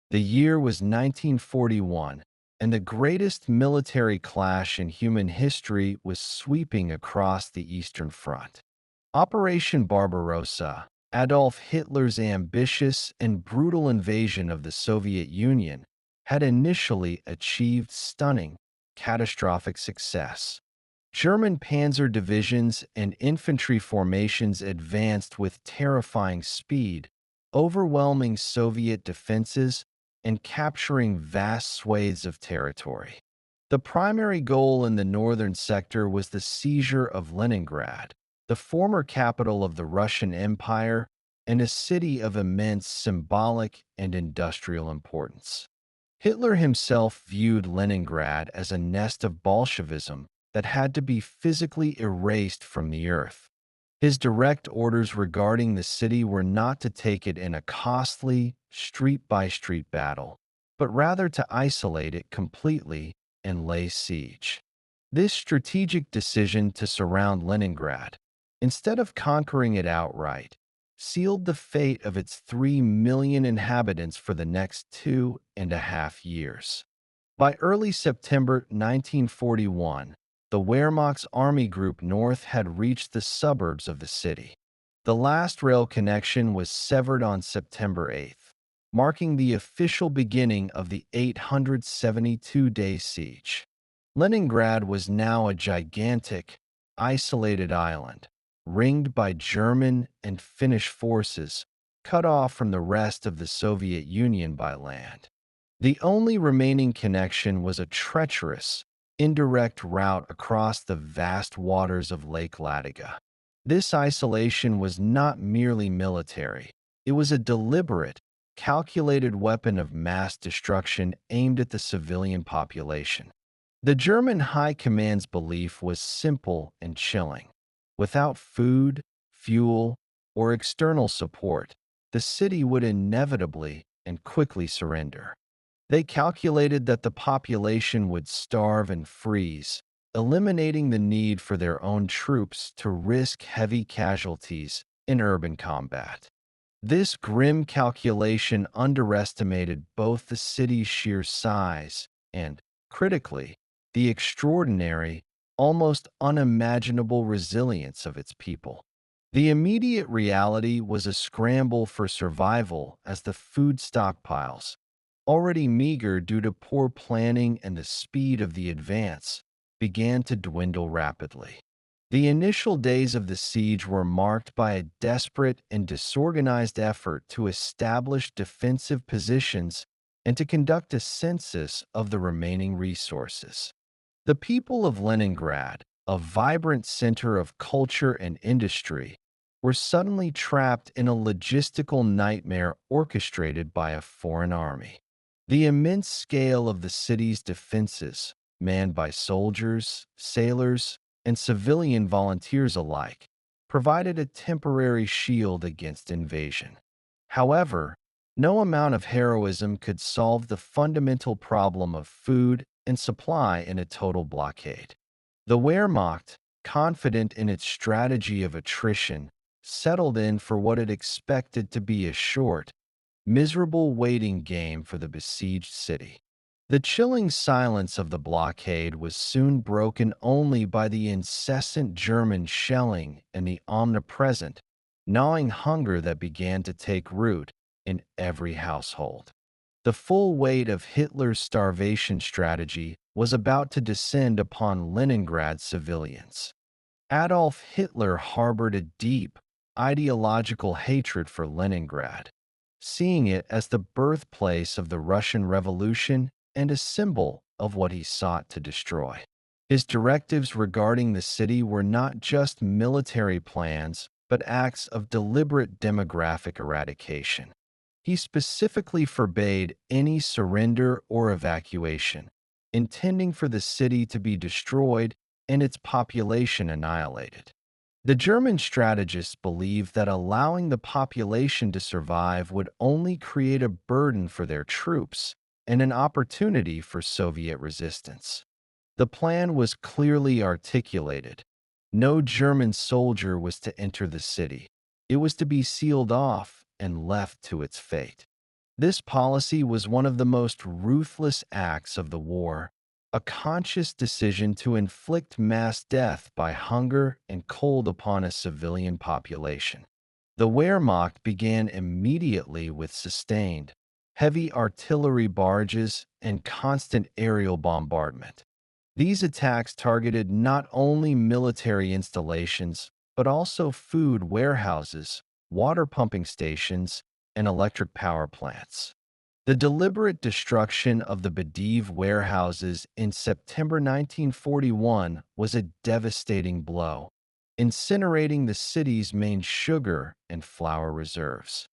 The year was 1941, and the greatest military clash in human history was sweeping across the Eastern Front. Operation Barbarossa, Adolf Hitler's ambitious and brutal invasion of the Soviet Union, had initially achieved stunning, catastrophic success. German panzer divisions and infantry formations advanced with terrifying speed, overwhelming Soviet defenses and capturing vast swathes of territory. The primary goal in the northern sector was the seizure of Leningrad, the former capital of the Russian Empire and a city of immense symbolic and industrial importance. Hitler himself viewed Leningrad as a nest of Bolshevism that had to be physically erased from the earth. His direct orders regarding the city were not to take it in a costly, street-by-street battle, but rather to isolate it completely and lay siege. This strategic decision to surround Leningrad, instead of conquering it outright, sealed the fate of its 3 million inhabitants for the next 2.5 years. By early September 1941, the Wehrmacht's Army Group North had reached the suburbs of the city. The last rail connection was severed on September 8th, marking the official beginning of the 872-day siege. Leningrad was now a gigantic, isolated island, ringed by German and Finnish forces, cut off from the rest of the Soviet Union by land. The only remaining connection was a treacherous, indirect route across the vast waters of Lake Ladoga. This isolation was not merely military. It was a deliberate, calculated weapon of mass destruction aimed at the civilian population. The German High Command's belief was simple and chilling. Without food, fuel, or external support, the city would inevitably and quickly surrender. They calculated that the population would starve and freeze, eliminating the need for their own troops to risk heavy casualties in urban combat. This grim calculation underestimated both the city's sheer size and, critically, the extraordinary, almost unimaginable resilience of its people. The immediate reality was a scramble for survival as the food stockpiles, already meager due to poor planning and the speed of the advance, began to dwindle rapidly. The initial days of the siege were marked by a desperate and disorganized effort to establish defensive positions and to conduct a census of the remaining resources. The people of Leningrad, a vibrant center of culture and industry, were suddenly trapped in a logistical nightmare orchestrated by a foreign army. The immense scale of the city's defenses, manned by soldiers, sailors, and civilian volunteers alike, provided a temporary shield against invasion. However, no amount of heroism could solve the fundamental problem of food and supply in a total blockade. The Wehrmacht, confident in its strategy of attrition, settled in for what it expected to be a short, miserable waiting game for the besieged city. The chilling silence of the blockade was soon broken only by the incessant German shelling and the omnipresent, gnawing hunger that began to take root in every household. The full weight of Hitler's starvation strategy was about to descend upon Leningrad civilians. Adolf Hitler harbored a deep, ideological hatred for Leningrad, seeing it as the birthplace of the Russian Revolution and a symbol of what he sought to destroy. His directives regarding the city were not just military plans, but acts of deliberate demographic eradication. He specifically forbade any surrender or evacuation, intending for the city to be destroyed and its population annihilated. The German strategists believed that allowing the population to survive would only create a burden for their troops and an opportunity for Soviet resistance. The plan was clearly articulated. No German soldier was to enter the city. It was to be sealed off and left to its fate. This policy was one of the most ruthless acts of the war, a conscious decision to inflict mass death by hunger and cold upon a civilian population. The Wehrmacht began immediately with sustained, heavy artillery barges and constant aerial bombardment. These attacks targeted not only military installations, but also food warehouses, water pumping stations, and electric power plants. The deliberate destruction of the Bediv warehouses in September 1941 was a devastating blow, incinerating the city's main sugar and flour reserves.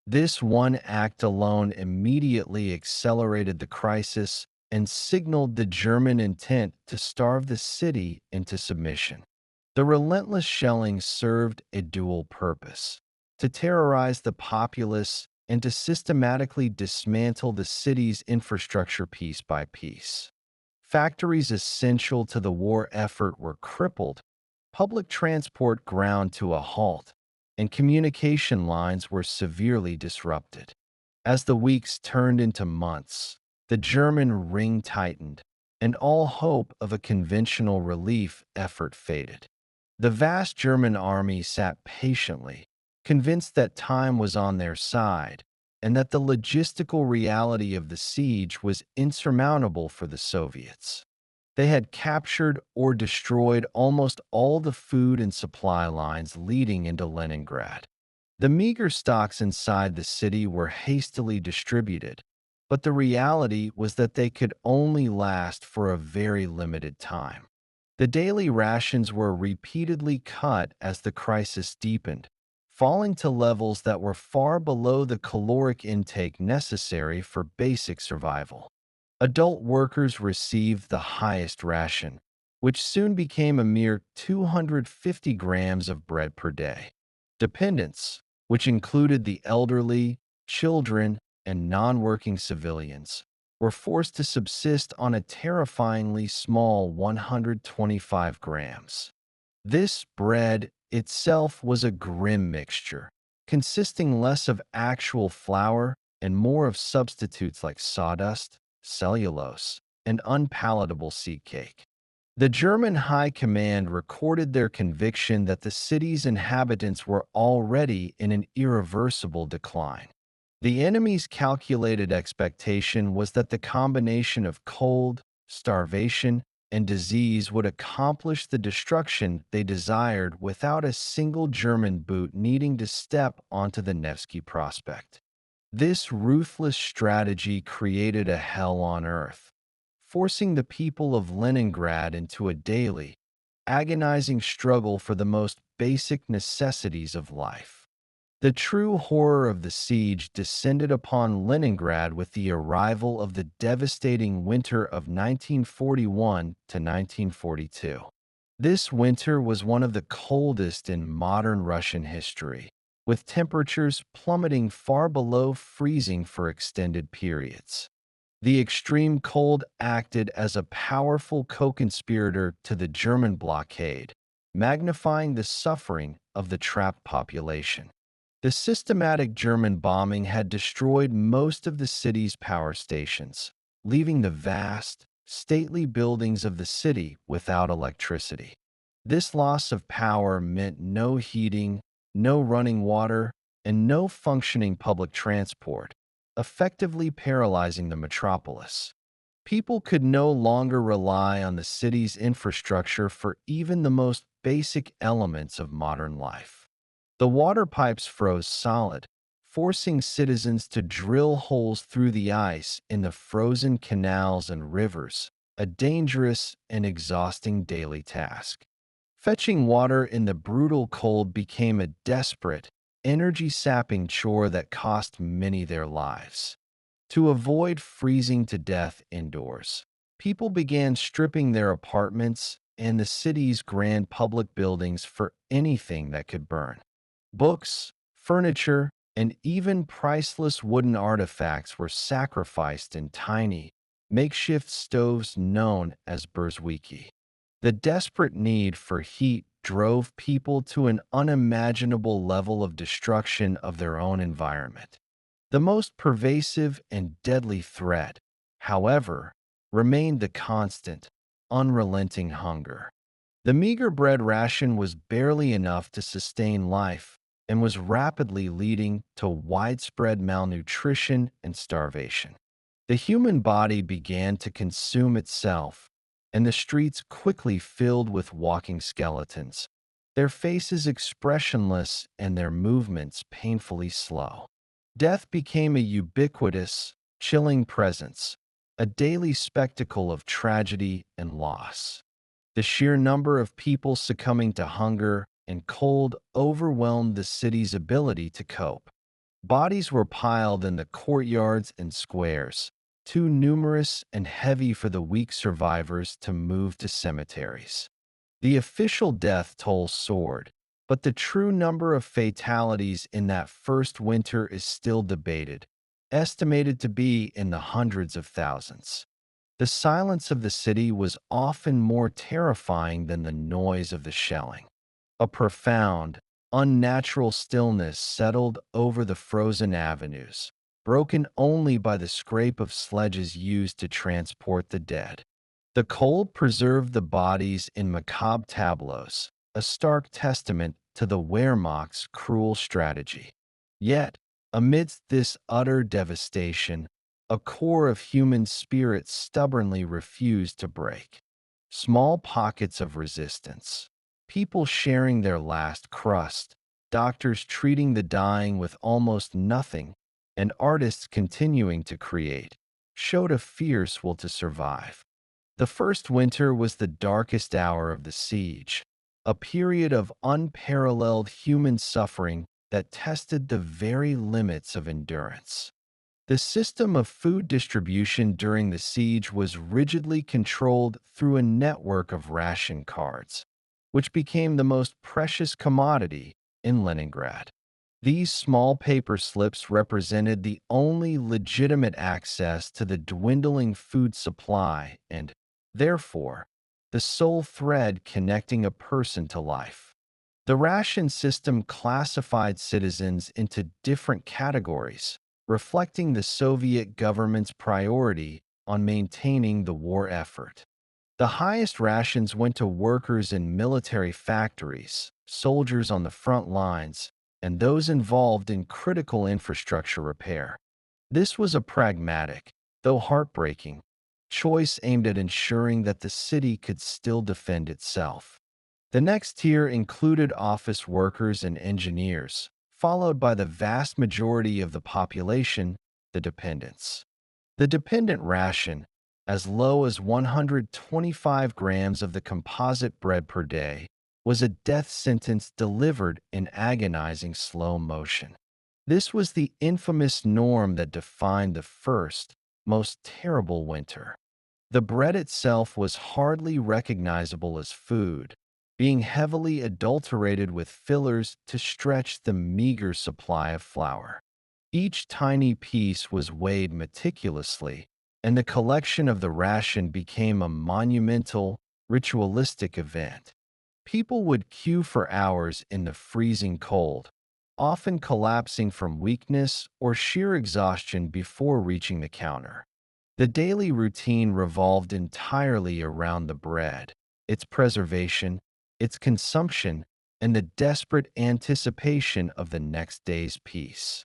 This one act alone immediately accelerated the crisis and signaled the German intent to starve the city into submission. The relentless shelling served a dual purpose: to terrorize the populace and to systematically dismantle the city's infrastructure piece by piece. Factories essential to the war effort were crippled, public transport ground to a halt, and communication lines were severely disrupted. As the weeks turned into months, the German ring tightened, and all hope of a conventional relief effort faded. The vast German army sat patiently, convinced that time was on their side and that the logistical reality of the siege was insurmountable for the Soviets. They had captured or destroyed almost all the food and supply lines leading into Leningrad. The meager stocks inside the city were hastily distributed, but the reality was that they could only last for a very limited time. The daily rations were repeatedly cut as the crisis deepened, falling to levels that were far below the caloric intake necessary for basic survival. Adult workers received the highest ration, which soon became a mere 250 grams of bread per day. Dependents, which included the elderly, children, and non-working civilians, were forced to subsist on a terrifyingly small 125 grams. This bread itself was a grim mixture, consisting less of actual flour and more of substitutes like sawdust, cellulose, and unpalatable seed cake. The German High Command recorded their conviction that the city's inhabitants were already in an irreversible decline. The enemy's calculated expectation was that the combination of cold, starvation, and disease would accomplish the destruction they desired without a single German boot needing to step onto the Nevsky Prospect. This ruthless strategy created a hell on earth, forcing the people of Leningrad into a daily, agonizing struggle for the most basic necessities of life. The true horror of the siege descended upon Leningrad with the arrival of the devastating winter of 1941 to 1942. This winter was one of the coldest in modern Russian history, with temperatures plummeting far below freezing for extended periods. The extreme cold acted as a powerful co-conspirator to the German blockade, magnifying the suffering of the trapped population. The systematic German bombing had destroyed most of the city's power stations, leaving the vast, stately buildings of the city without electricity. This loss of power meant no heating, no running water, and no functioning public transport, effectively paralyzing the metropolis. People could no longer rely on the city's infrastructure for even the most basic elements of modern life. The water pipes froze solid, forcing citizens to drill holes through the ice in the frozen canals and rivers, a dangerous and exhausting daily task. Fetching water in the brutal cold became a desperate, energy-sapping chore that cost many their lives. To avoid freezing to death indoors, people began stripping their apartments and the city's grand public buildings for anything that could burn. Books, furniture, and even priceless wooden artifacts were sacrificed in tiny, makeshift stoves known as burzwiki. The desperate need for heat drove people to an unimaginable level of destruction of their own environment. The most pervasive and deadly threat, however, remained the constant, unrelenting hunger. The meager bread ration was barely enough to sustain life and was rapidly leading to widespread malnutrition and starvation. The human body began to consume itself, and the streets quickly filled with walking skeletons, their faces expressionless and their movements painfully slow. Death became a ubiquitous, chilling presence, a daily spectacle of tragedy and loss. The sheer number of people succumbing to hunger and cold overwhelmed the city's ability to cope. Bodies were piled in the courtyards and squares, too numerous and heavy for the weak survivors to move to cemeteries. The official death toll soared, but the true number of fatalities in that first winter is still debated, estimated to be in the hundreds of thousands. The silence of the city was often more terrifying than the noise of the shelling. A profound, unnatural stillness settled over the frozen avenues, broken only by the scrape of sledges used to transport the dead. The cold preserved the bodies in macabre tableaus, a stark testament to the Wehrmacht's cruel strategy. Yet, amidst this utter devastation, a core of human spirit stubbornly refused to break. Small pockets of resistance, people sharing their last crust, doctors treating the dying with almost nothing, and artists continuing to create, showed a fierce will to survive. The first winter was the darkest hour of the siege, a period of unparalleled human suffering that tested the very limits of endurance. The system of food distribution during the siege was rigidly controlled through a network of ration cards, which became the most precious commodity in Leningrad. These small paper slips represented the only legitimate access to the dwindling food supply and, therefore, the sole thread connecting a person to life. The ration system classified citizens into different categories, reflecting the Soviet government's priority on maintaining the war effort. The highest rations went to workers in military factories, soldiers on the front lines, and those involved in critical infrastructure repair. This was a pragmatic, though heartbreaking, choice aimed at ensuring that the city could still defend itself. The next tier included office workers and engineers, followed by the vast majority of the population, the dependents. The dependent ration, as low as 125 grams of the composite bread per day, was a death sentence delivered in agonizing slow motion. This was the infamous norm that defined the first, most terrible winter. The bread itself was hardly recognizable as food, being heavily adulterated with fillers to stretch the meager supply of flour. Each tiny piece was weighed meticulously, and the collection of the ration became a monumental, ritualistic event. People would queue for hours in the freezing cold, often collapsing from weakness or sheer exhaustion before reaching the counter. The daily routine revolved entirely around the bread, its preservation, its consumption, and the desperate anticipation of the next day's peace.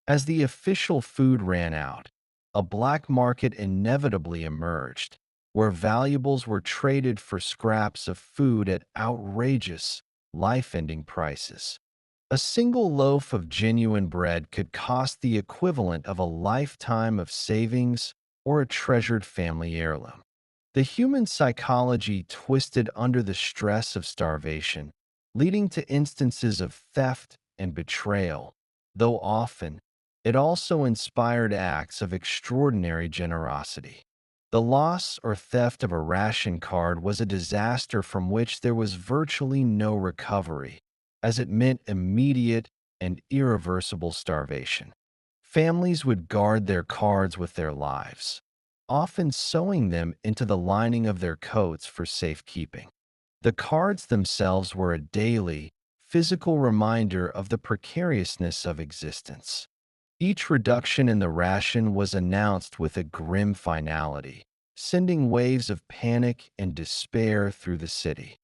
As the official food ran out, a black market inevitably emerged, where valuables were traded for scraps of food at outrageous, life-ending prices. A single loaf of genuine bread could cost the equivalent of a lifetime of savings or a treasured family heirloom. The human psychology twisted under the stress of starvation, leading to instances of theft and betrayal, though often, it also inspired acts of extraordinary generosity. The loss or theft of a ration card was a disaster from which there was virtually no recovery, as it meant immediate and irreversible starvation. Families would guard their cards with their lives, often sewing them into the lining of their coats for safekeeping. The cards themselves were a daily, physical reminder of the precariousness of existence. Each reduction in the ration was announced with a grim finality, sending waves of panic and despair through the city.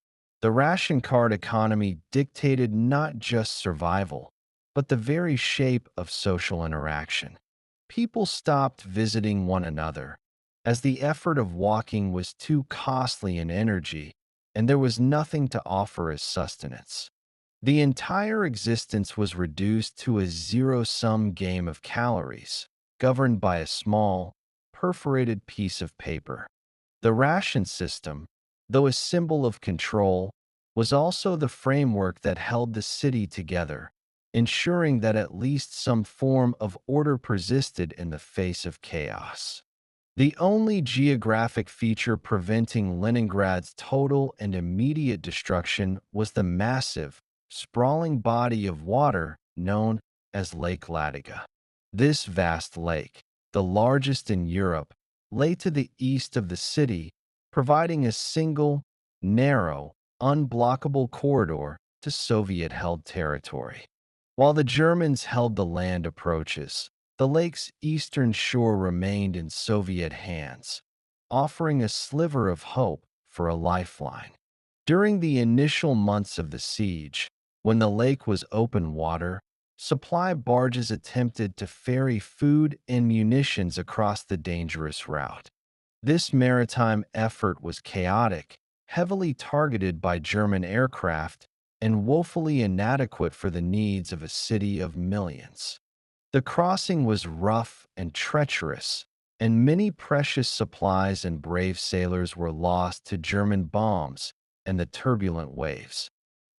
The ration card economy dictated not just survival, but the very shape of social interaction. People stopped visiting one another, as the effort of walking was too costly in energy, and there was nothing to offer as sustenance. The entire existence was reduced to a zero-sum game of calories, governed by a small, perforated piece of paper. The ration system, though a symbol of control, was also the framework that held the city together, ensuring that at least some form of order persisted in the face of chaos. The only geographic feature preventing Leningrad's total and immediate destruction was the massive, sprawling body of water known as Lake Ladoga. This vast lake, the largest in Europe, lay to the east of the city, providing a single, narrow, unblockable corridor to Soviet-held territory. While the Germans held the land approaches, the lake's eastern shore remained in Soviet hands, offering a sliver of hope for a lifeline. During the initial months of the siege, when the lake was open water, supply barges attempted to ferry food and munitions across the dangerous route. This maritime effort was chaotic, heavily targeted by German aircraft, and woefully inadequate for the needs of a city of millions. The crossing was rough and treacherous, and many precious supplies and brave sailors were lost to German bombs and the turbulent waves.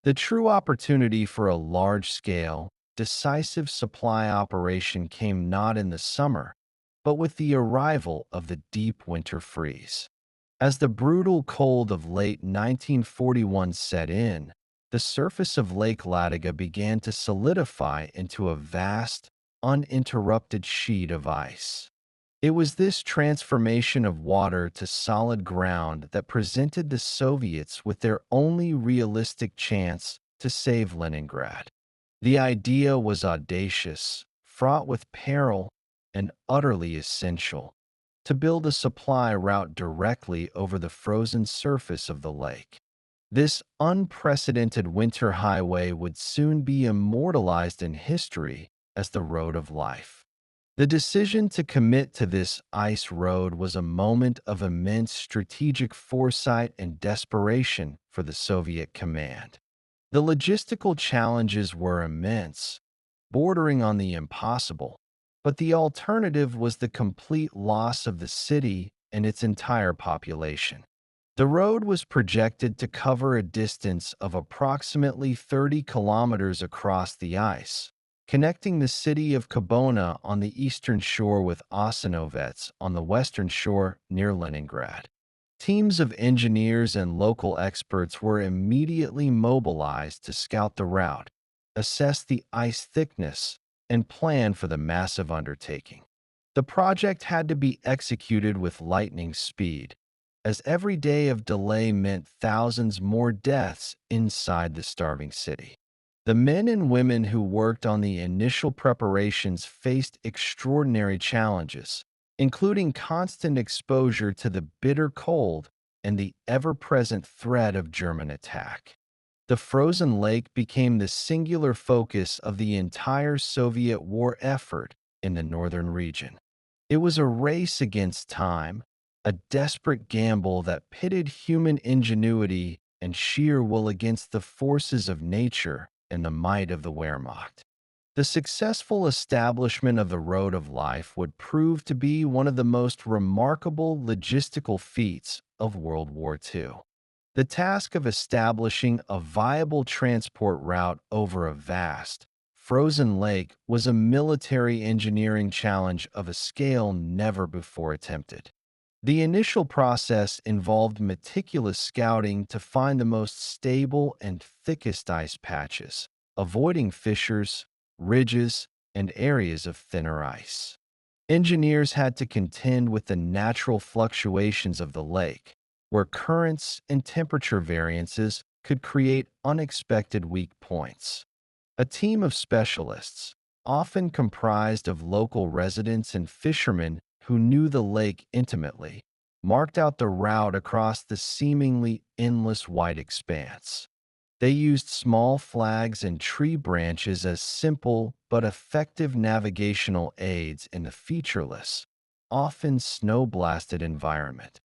The true opportunity for a large-scale, decisive supply operation came not in the summer, but with the arrival of the deep winter freeze. As the brutal cold of late 1941 set in, the surface of Lake Ladoga began to solidify into a vast, uninterrupted sheet of ice. It was this transformation of water to solid ground that presented the Soviets with their only realistic chance to save Leningrad. The idea was audacious, fraught with peril, and utterly essential: to build a supply route directly over the frozen surface of the lake. This unprecedented winter highway would soon be immortalized in history as the Road of Life. The decision to commit to this ice road was a moment of immense strategic foresight and desperation for the Soviet command. The logistical challenges were immense, bordering on the impossible, but the alternative was the complete loss of the city and its entire population. The road was projected to cover a distance of approximately 30 kilometers across the ice, connecting the city of Kobona on the eastern shore with Osanovets on the western shore near Leningrad. Teams of engineers and local experts were immediately mobilized to scout the route, assess the ice thickness, and plan for the massive undertaking. The project had to be executed with lightning speed, as every day of delay meant thousands more deaths inside the starving city. The men and women who worked on the initial preparations faced extraordinary challenges, including constant exposure to the bitter cold and the ever-present threat of German attack. The frozen lake became the singular focus of the entire Soviet war effort in the northern region. It was a race against time, a desperate gamble that pitted human ingenuity and sheer will against the forces of nature and the might of the Wehrmacht. The successful establishment of the Road of Life would prove to be one of the most remarkable logistical feats of World War II. The task of establishing a viable transport route over a vast, frozen lake was a military engineering challenge of a scale never before attempted. The initial process involved meticulous scouting to find the most stable and thickest ice patches, avoiding fissures, ridges, and areas of thinner ice. Engineers had to contend with the natural fluctuations of the lake, where currents and temperature variances could create unexpected weak points. A team of specialists, often comprised of local residents and fishermen who knew the lake intimately, marked out the route across the seemingly endless white expanse. They used small flags and tree branches as simple but effective navigational aids in the featureless, often snow-blasted environment.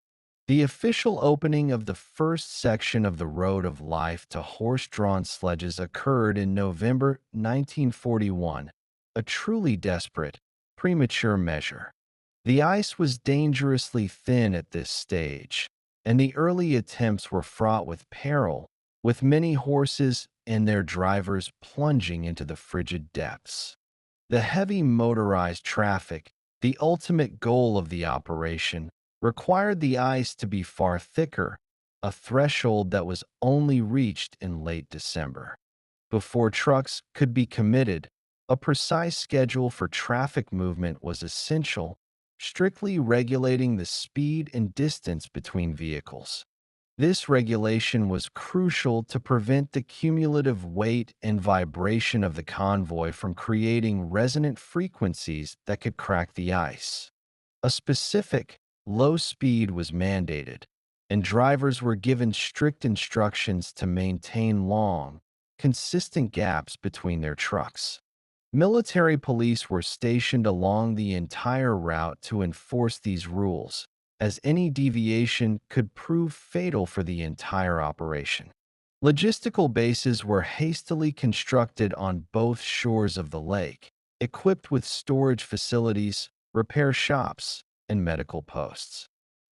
The official opening of the first section of the Road of Life to horse-drawn sledges occurred in November 1941, a truly desperate, premature measure. The ice was dangerously thin at this stage, and the early attempts were fraught with peril, with many horses and their drivers plunging into the frigid depths. The heavy motorized traffic, the ultimate goal of the operation, required the ice to be far thicker, a threshold that was only reached in late December. Before trucks could be committed, a precise schedule for traffic movement was essential, strictly regulating the speed and distance between vehicles. This regulation was crucial to prevent the cumulative weight and vibration of the convoy from creating resonant frequencies that could crack the ice. A specific, low speed was mandated, and drivers were given strict instructions to maintain long, consistent gaps between their trucks. Military police were stationed along the entire route to enforce these rules, as any deviation could prove fatal for the entire operation. Logistical bases were hastily constructed on both shores of the lake, equipped with storage facilities, repair shops, and medical posts.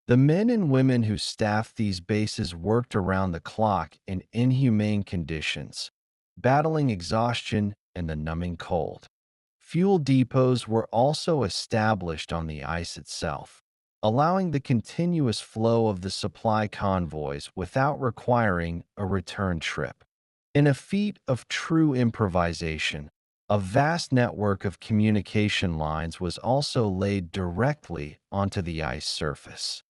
The men and women who staffed these bases worked around the clock in inhumane conditions, battling exhaustion and the numbing cold. Fuel depots were also established on the ice itself, allowing the continuous flow of the supply convoys without requiring a return trip. In a feat of true improvisation, a vast network of communication lines was also laid directly onto the ice surface.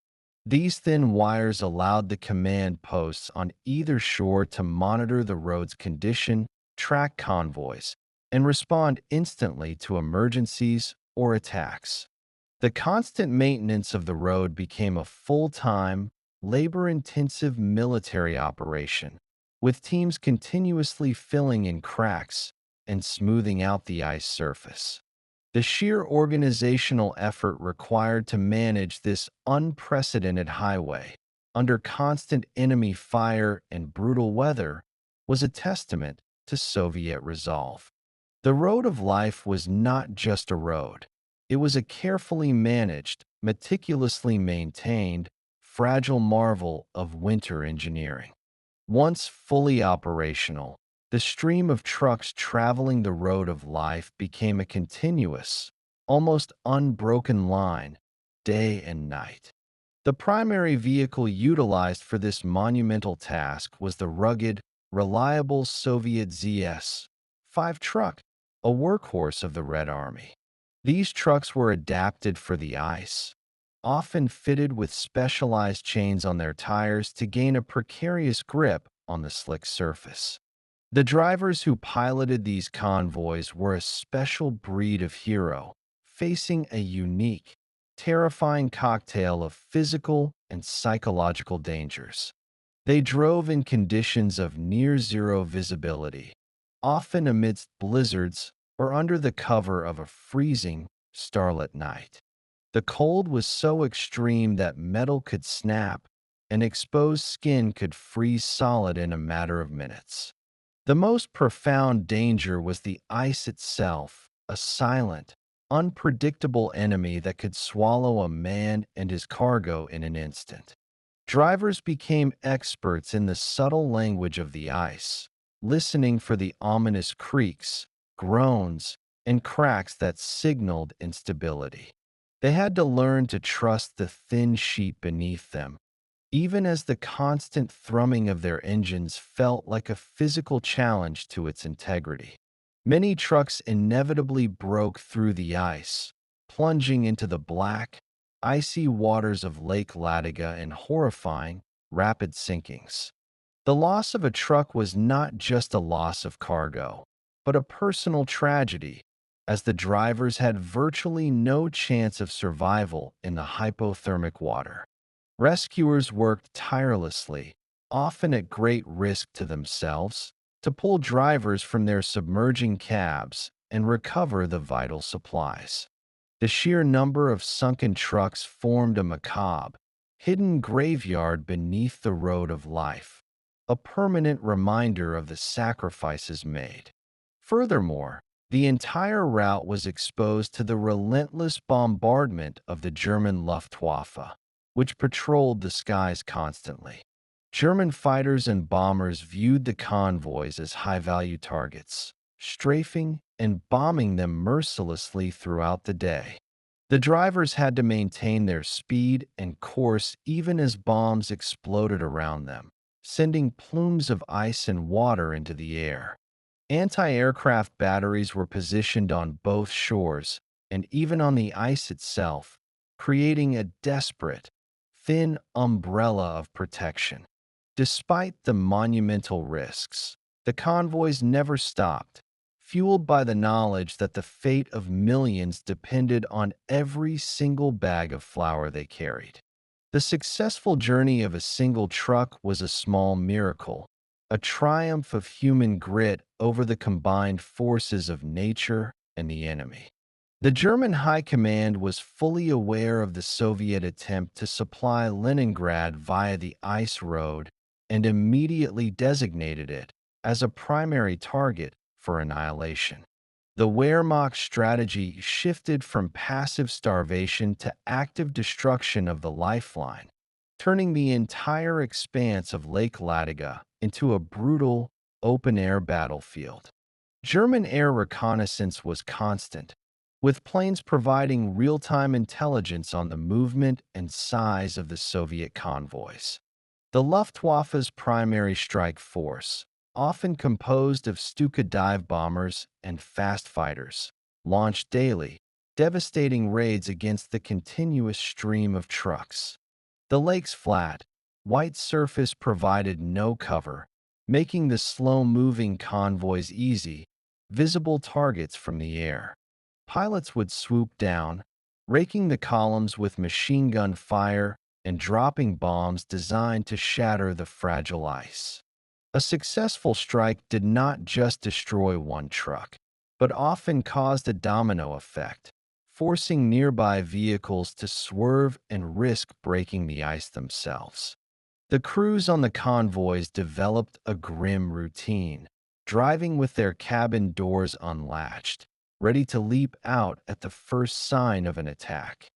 These thin wires allowed the command posts on either shore to monitor the road's condition, track convoys, and respond instantly to emergencies or attacks. The constant maintenance of the road became a full-time, labor-intensive military operation, with teams continuously filling in cracks and smoothing out the ice surface. The sheer organizational effort required to manage this unprecedented highway under constant enemy fire and brutal weather was a testament to Soviet resolve. The Road of Life was not just a road. It was a carefully managed, meticulously maintained, fragile marvel of winter engineering. Once fully operational, the stream of trucks traveling the Road of Life became a continuous, almost unbroken line, day and night. The primary vehicle utilized for this monumental task was the rugged, reliable Soviet ZS-5 truck, a workhorse of the Red Army. These trucks were adapted for the ice, often fitted with specialized chains on their tires to gain a precarious grip on the slick surface. The drivers who piloted these convoys were a special breed of hero, facing a unique, terrifying cocktail of physical and psychological dangers. They drove in conditions of near-zero visibility, often amidst blizzards or under the cover of a freezing, starlit night. The cold was so extreme that metal could snap and exposed skin could freeze solid in a matter of minutes. The most profound danger was the ice itself, a silent, unpredictable enemy that could swallow a man and his cargo in an instant. Drivers became experts in the subtle language of the ice, listening for the ominous creaks, groans, and cracks that signaled instability. They had to learn to trust the thin sheet beneath them, even as the constant thrumming of their engines felt like a physical challenge to its integrity. Many trucks inevitably broke through the ice, plunging into the black, icy waters of Lake Ladoga in horrifying, rapid sinkings. The loss of a truck was not just a loss of cargo, but a personal tragedy, as the drivers had virtually no chance of survival in the hypothermic water. Rescuers worked tirelessly, often at great risk to themselves, to pull drivers from their submerging cabs and recover the vital supplies. The sheer number of sunken trucks formed a macabre, hidden graveyard beneath the road of life, a permanent reminder of the sacrifices made. Furthermore, the entire route was exposed to the relentless bombardment of the German Luftwaffe, which patrolled the skies constantly. German fighters and bombers viewed the convoys as high-value targets, strafing and bombing them mercilessly throughout the day. The drivers had to maintain their speed and course even as bombs exploded around them, sending plumes of ice and water into the air. Anti-aircraft batteries were positioned on both shores and even on the ice itself, creating a desperate, thin umbrella of protection. Despite the monumental risks, the convoys never stopped, fueled by the knowledge that the fate of millions depended on every single bag of flour they carried. The successful journey of a single truck was a small miracle, a triumph of human grit over the combined forces of nature and the enemy. The German High Command was fully aware of the Soviet attempt to supply Leningrad via the ice road and immediately designated it as a primary target for annihilation. The Wehrmacht strategy shifted from passive starvation to active destruction of the lifeline, turning the entire expanse of Lake Ladoga into a brutal, open-air battlefield. German air reconnaissance was constant, with planes providing real-time intelligence on the movement and size of the Soviet convoys. The Luftwaffe's primary strike force, often composed of Stuka dive bombers and fast fighters, launched daily, devastating raids against the continuous stream of trucks. The lake's flat, white surface provided no cover, making the slow-moving convoys easy, visible targets from the air. Pilots would swoop down, raking the columns with machine gun fire and dropping bombs designed to shatter the fragile ice. A successful strike did not just destroy one truck, but often caused a domino effect, forcing nearby vehicles to swerve and risk breaking the ice themselves. The crews on the convoys developed a grim routine, driving with their cabin doors unlatched, ready to leap out at the first sign of an attack.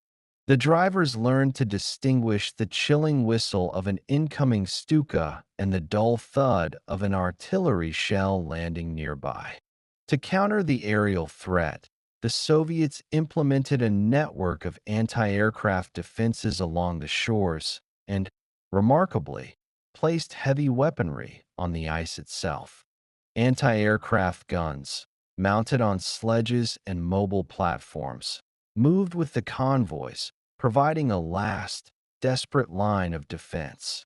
The drivers learned to distinguish the chilling whistle of an incoming Stuka and the dull thud of an artillery shell landing nearby. To counter the aerial threat, the Soviets implemented a network of anti-aircraft defenses along the shores and, remarkably, placed heavy weaponry on the ice itself. Anti-aircraft guns, mounted on sledges and mobile platforms, moved with the convoys, providing a last, desperate line of defense.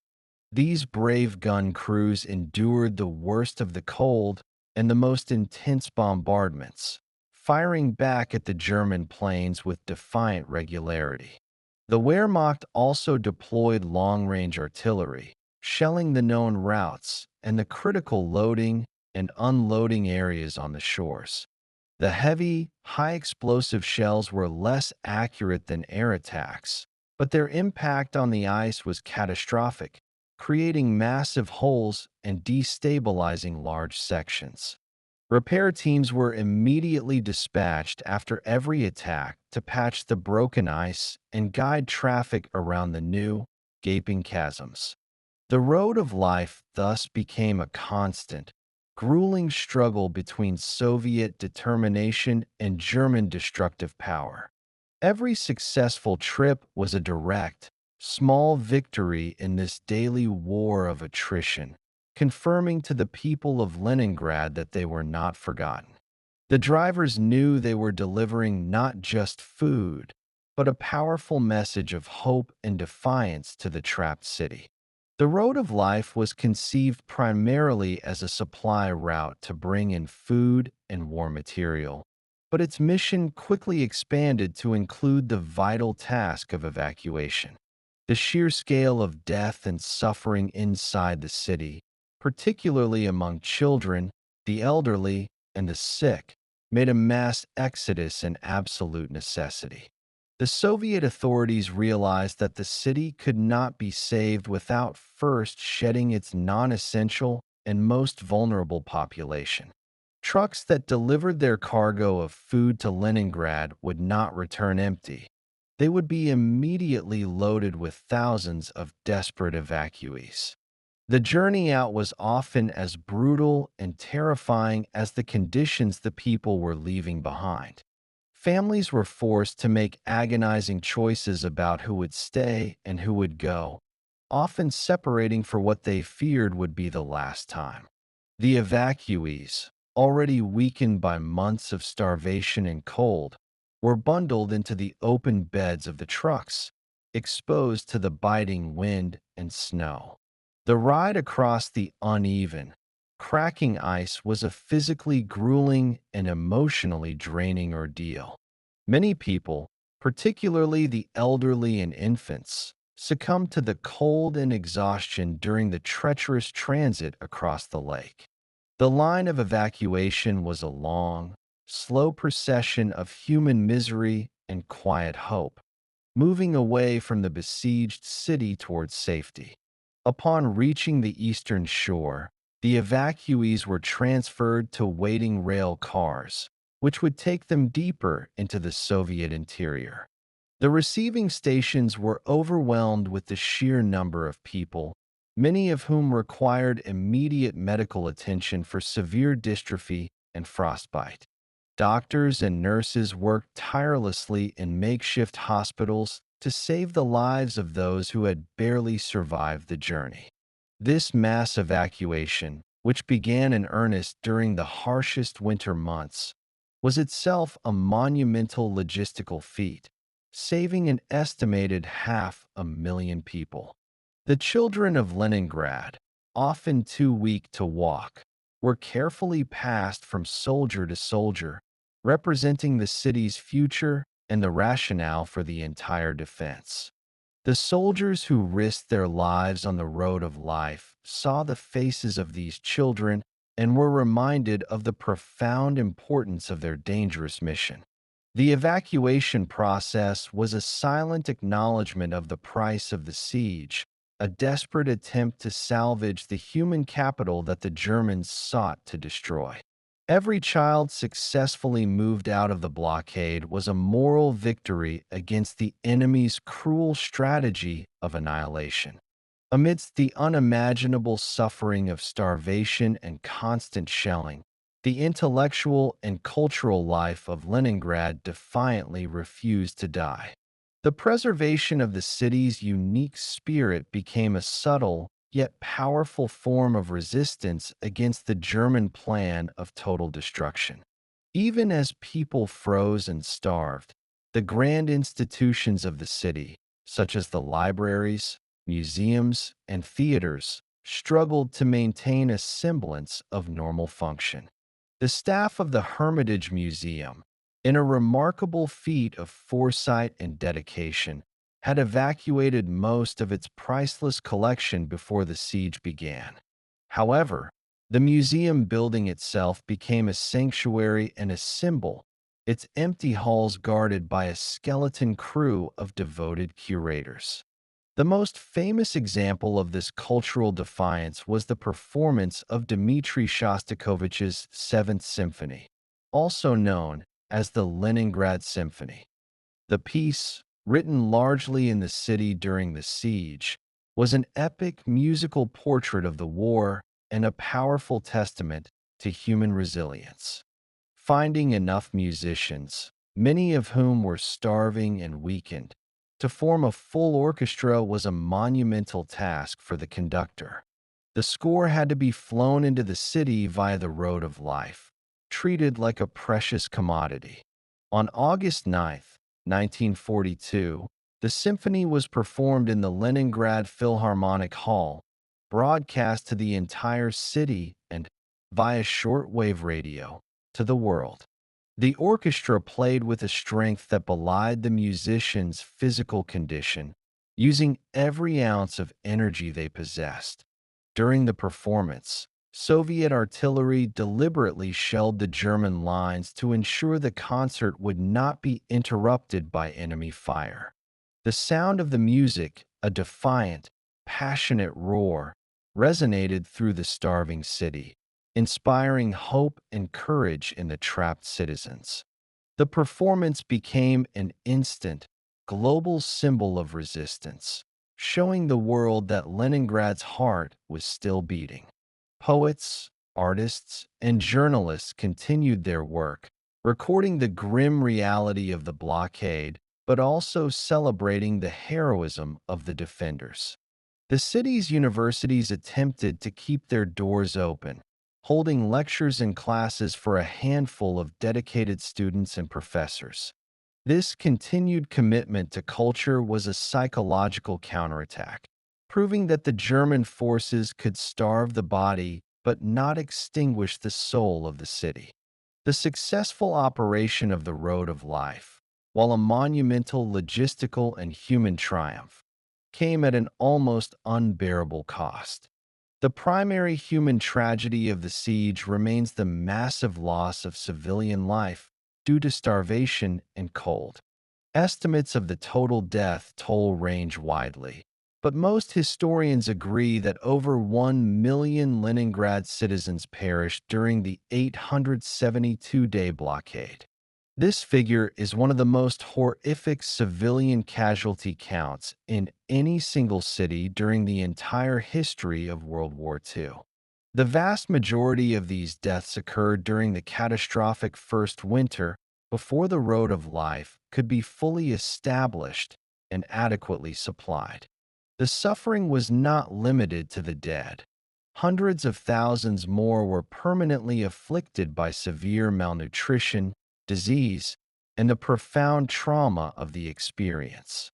These brave gun crews endured the worst of the cold and the most intense bombardments, firing back at the German planes with defiant regularity. The Wehrmacht also deployed long-range artillery, shelling the known routes and the critical loading and unloading areas on the shores. The heavy, high-explosive shells were less accurate than air attacks, but their impact on the ice was catastrophic, creating massive holes and destabilizing large sections. Repair teams were immediately dispatched after every attack to patch the broken ice and guide traffic around the new, gaping chasms. The road of life thus became a constant, grueling struggle between Soviet determination and German destructive power. Every successful trip was a direct, small victory in this daily war of attrition, confirming to the people of Leningrad that they were not forgotten. The drivers knew they were delivering not just food, but a powerful message of hope and defiance to the trapped city. The Road of Life was conceived primarily as a supply route to bring in food and war material, but its mission quickly expanded to include the vital task of evacuation. The sheer scale of death and suffering inside the city, particularly among children, the elderly, and the sick, made a mass exodus an absolute necessity. The Soviet authorities realized that the city could not be saved without first shedding its non-essential and most vulnerable population. Trucks that delivered their cargo of food to Leningrad would not return empty. They would be immediately loaded with thousands of desperate evacuees. The journey out was often as brutal and terrifying as the conditions the people were leaving behind. Families were forced to make agonizing choices about who would stay and who would go, often separating for what they feared would be the last time. The evacuees, already weakened by months of starvation and cold, were bundled into the open beds of the trucks, exposed to the biting wind and snow. The ride across the uneven, cracking ice was a physically grueling and emotionally draining ordeal. Many people, particularly the elderly and infants, succumbed to the cold and exhaustion during the treacherous transit across the lake. The line of evacuation was a long, slow procession of human misery and quiet hope, moving away from the besieged city towards safety. Upon reaching the eastern shore, the evacuees were transferred to waiting rail cars, which would take them deeper into the Soviet interior. The receiving stations were overwhelmed with the sheer number of people, many of whom required immediate medical attention for severe dystrophy and frostbite. Doctors and nurses worked tirelessly in makeshift hospitals to save the lives of those who had barely survived the journey. This mass evacuation, which began in earnest during the harshest winter months, was itself a monumental logistical feat, saving an estimated 500,000 people. The children of Leningrad, often too weak to walk, were carefully passed from soldier to soldier, representing the city's future and the rationale for the entire defense. The soldiers who risked their lives on the road of life saw the faces of these children and were reminded of the profound importance of their dangerous mission. The evacuation process was a silent acknowledgement of the price of the siege, a desperate attempt to salvage the human capital that the Germans sought to destroy. Every child successfully moved out of the blockade was a moral victory against the enemy's cruel strategy of annihilation. Amidst the unimaginable suffering of starvation and constant shelling, the intellectual and cultural life of Leningrad defiantly refused to die. The preservation of the city's unique spirit became a subtle yet powerful form of resistance against the German plan of total destruction. Even as people froze and starved, the grand institutions of the city, such as the libraries, museums, and theaters, struggled to maintain a semblance of normal function. The staff of the Hermitage Museum, in a remarkable feat of foresight and dedication, had evacuated most of its priceless collection before the siege began. However, the museum building itself became a sanctuary and a symbol, its empty halls guarded by a skeleton crew of devoted curators. The most famous example of this cultural defiance was the performance of Dmitri Shostakovich's Seventh Symphony, also known as the Leningrad Symphony. The piece, written largely in the city during the siege, was an epic musical portrait of the war and a powerful testament to human resilience. Finding enough musicians, many of whom were starving and weakened, to form a full orchestra was a monumental task for the conductor. The score had to be flown into the city via the road of life, treated like a precious commodity. On August 9th, 1942, the symphony was performed in the Leningrad Philharmonic Hall, broadcast to the entire city and, via shortwave radio, to the world. The orchestra played with a strength that belied the musicians' physical condition, using every ounce of energy they possessed. During the performance, Soviet artillery deliberately shelled the German lines to ensure the concert would not be interrupted by enemy fire. The sound of the music, a defiant, passionate roar, resonated through the starving city, inspiring hope and courage in the trapped citizens. The performance became an instant, global symbol of resistance, showing the world that Leningrad's heart was still beating. Poets, artists, and journalists continued their work, recording the grim reality of the blockade, but also celebrating the heroism of the defenders. The city's universities attempted to keep their doors open, holding lectures and classes for a handful of dedicated students and professors. This continued commitment to culture was a psychological counterattack, proving that the German forces could starve the body but not extinguish the soul of the city. The successful operation of the Road of Life, while a monumental logistical and human triumph, came at an almost unbearable cost. The primary human tragedy of the siege remains the massive loss of civilian life due to starvation and cold. Estimates of the total death toll range widely, but most historians agree that over 1 million Leningrad citizens perished during the 872-day blockade. This figure is one of the most horrific civilian casualty counts in any single city during the entire history of World War II. The vast majority of these deaths occurred during the catastrophic first winter before the Road of Life could be fully established and adequately supplied. The suffering was not limited to the dead. Hundreds of thousands more were permanently afflicted by severe malnutrition, disease, and the profound trauma of the experience.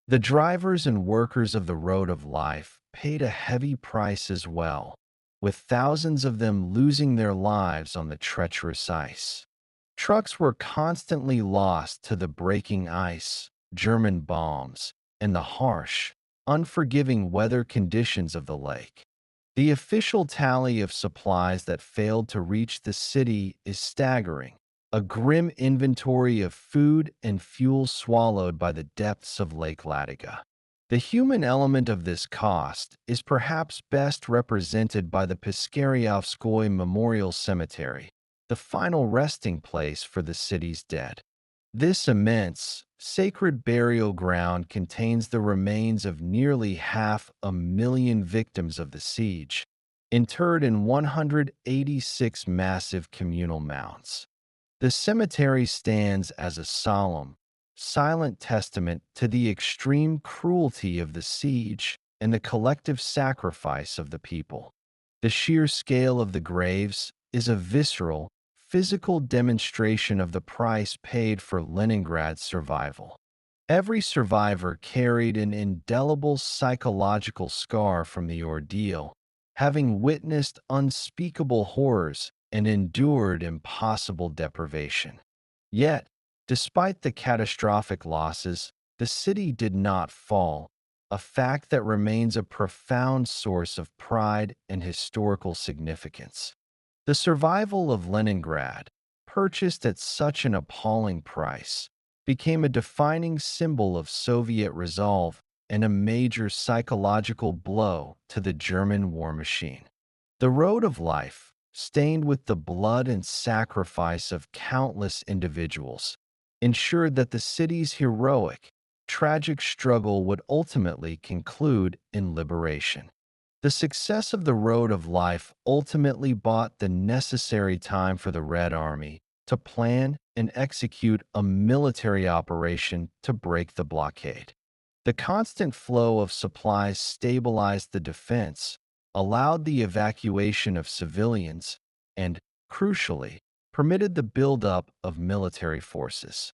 The drivers and workers of the Road of Life paid a heavy price as well, with thousands of them losing their lives on the treacherous ice. Trucks were constantly lost to the breaking ice, German bombs, and the harsh, unforgiving weather conditions of the lake. The official tally of supplies that failed to reach the city is staggering, a grim inventory of food and fuel swallowed by the depths of Lake Ladoga. The human element of this cost is perhaps best represented by the Piskaryovskoye Memorial Cemetery, the final resting place for the city's dead. This immense, sacred burial ground contains the remains of nearly 500,000 victims of the siege, interred in 186 massive communal mounds. The cemetery stands as a solemn, silent testament to the extreme cruelty of the siege and the collective sacrifice of the people. The sheer scale of the graves is a visceral, physical demonstration of the price paid for Leningrad's survival. Every survivor carried an indelible psychological scar from the ordeal, having witnessed unspeakable horrors and endured impossible deprivation. Yet, despite the catastrophic losses, the city did not fall, a fact that remains a profound source of pride and historical significance. The survival of Leningrad, purchased at such an appalling price, became a defining symbol of Soviet resolve and a major psychological blow to the German war machine. The Road of Life, stained with the blood and sacrifice of countless individuals, ensured that the city's heroic, tragic struggle would ultimately conclude in liberation. The success of the Road of Life ultimately bought the necessary time for the Red Army to plan and execute a military operation to break the blockade. The constant flow of supplies stabilized the defense, allowed the evacuation of civilians, and, crucially, permitted the buildup of military forces.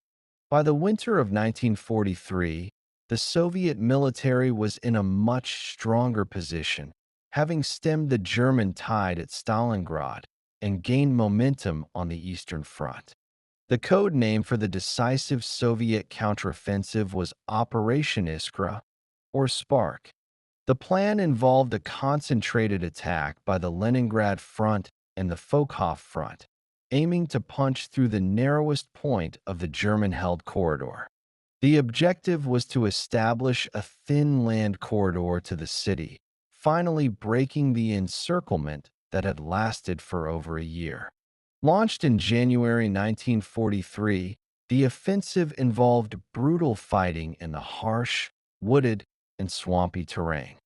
By the winter of 1943, the Soviet military was in a much stronger position, having stemmed the German tide at Stalingrad and gained momentum on the Eastern Front. The code name for the decisive Soviet counteroffensive was Operation Iskra, or Spark. The plan involved a concentrated attack by the Leningrad Front and the Fokhof Front, aiming to punch through the narrowest point of the German-held corridor. The objective was to establish a thin land corridor to the city, finally breaking the encirclement that had lasted for over a year. Launched in January 1943, the offensive involved brutal fighting in the harsh, wooded, and swampy terrain.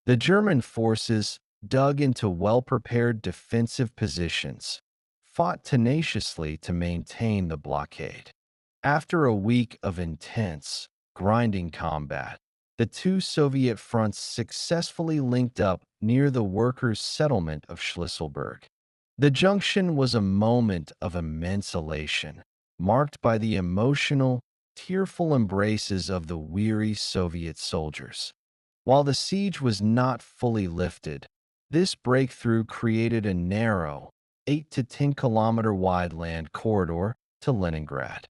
The German forces, dug into well-prepared defensive positions, fought tenaciously to maintain the blockade. After a week of intense, grinding combat, the two Soviet fronts successfully linked up near the workers' settlement of Schlisselburg. The junction was a moment of immense elation, marked by the emotional, tearful embraces of the weary Soviet soldiers. While the siege was not fully lifted, this breakthrough created a narrow, 8 to 10 kilometer wide land corridor to Leningrad.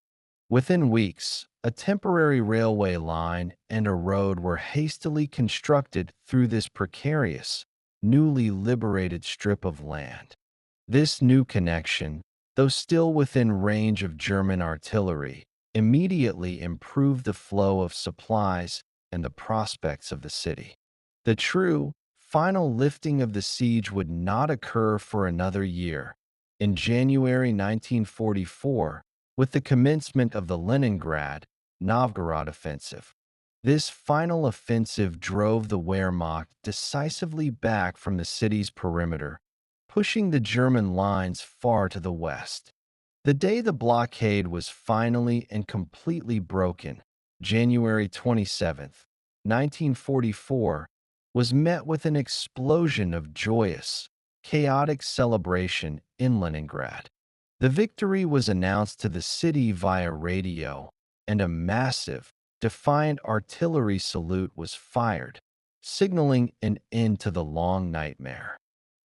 Within weeks, a temporary railway line and a road were hastily constructed through this precarious, newly liberated strip of land. This new connection, though still within range of German artillery, immediately improved the flow of supplies and the prospects of the city. The true, final lifting of the siege would not occur for another year. In January 1944, with the commencement of the Leningrad, Novgorod offensive. This final offensive drove the Wehrmacht decisively back from the city's perimeter, pushing the German lines far to the west. The day the blockade was finally and completely broken, January 27, 1944, was met with an explosion of joyous, chaotic celebration in Leningrad. The victory was announced to the city via radio, and a massive, defiant artillery salute was fired, signaling an end to the long nightmare.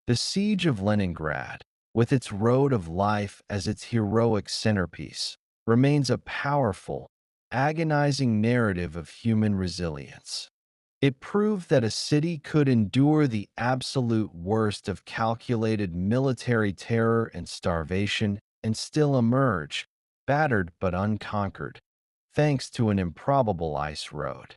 The Siege of Leningrad, with its road of life as its heroic centerpiece, remains a powerful, agonizing narrative of human resilience. It proved that a city could endure the absolute worst of calculated military terror and starvation and still emerge, battered but unconquered, thanks to an improbable ice road.